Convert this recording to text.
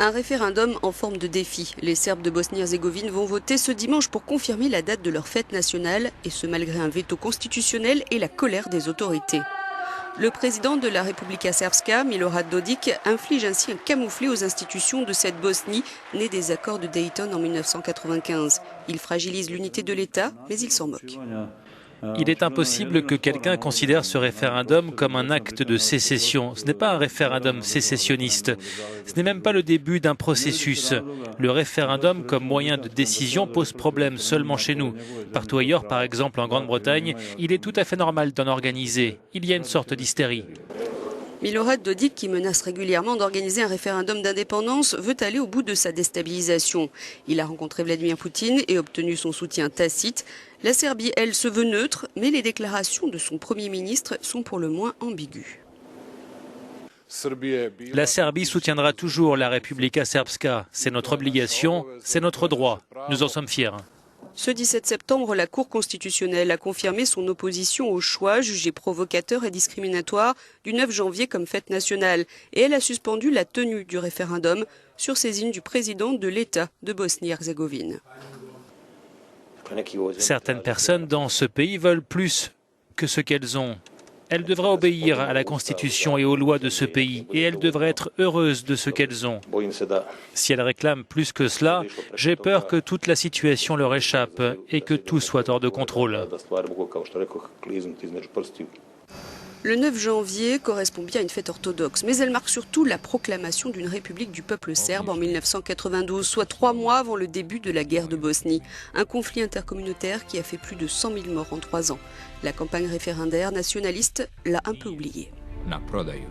Un référendum en forme de défi. Les Serbes de Bosnie-Herzégovine vont voter ce dimanche pour confirmer la date de leur fête nationale, et ce malgré un veto constitutionnel et la colère des autorités. Le président de la Republika Srpska, Milorad Dodik, inflige ainsi un camouflet aux institutions de cette Bosnie, née des accords de Dayton en 1995. Il fragilise l'unité de l'État, mais il s'en moque. Il est impossible que quelqu'un considère ce référendum comme un acte de sécession. Ce n'est pas un référendum sécessionniste. Ce n'est même pas le début d'un processus. Le référendum comme moyen de décision pose problème seulement chez nous. Partout ailleurs, par exemple en Grande-Bretagne, il est tout à fait normal d'en organiser. Il y a une sorte d'hystérie. Milorad Dodik, qui menace régulièrement d'organiser un référendum d'indépendance, veut aller au bout de sa déstabilisation. Il a rencontré Vladimir Poutine et obtenu son soutien tacite. La Serbie, elle, se veut neutre, mais les déclarations de son Premier ministre sont pour le moins ambiguës. La Serbie soutiendra toujours la Republika Srpska. C'est notre obligation, c'est notre droit. Nous en sommes fiers. Ce 17 septembre, la Cour constitutionnelle a confirmé son opposition au choix jugé provocateur et discriminatoire du 9 janvier comme fête nationale. Et elle a suspendu la tenue du référendum sur saisine du président de l'État de Bosnie-Herzégovine. Certaines personnes dans ce pays veulent plus que ce qu'elles ont. Elles devraient obéir à la Constitution et aux lois de ce pays, et elles devraient être heureuses de ce qu'elles ont. Si elles réclament plus que cela, j'ai peur que toute la situation leur échappe et que tout soit hors de contrôle. Le 9 janvier correspond bien à une fête orthodoxe, mais elle marque surtout la proclamation d'une république du peuple serbe en 1992, soit 3 mois avant le début de la guerre de Bosnie. Un conflit intercommunautaire qui a fait plus de 100 000 morts en 3 ans. La campagne référendaire nationaliste l'a un peu oublié. Na prodaju.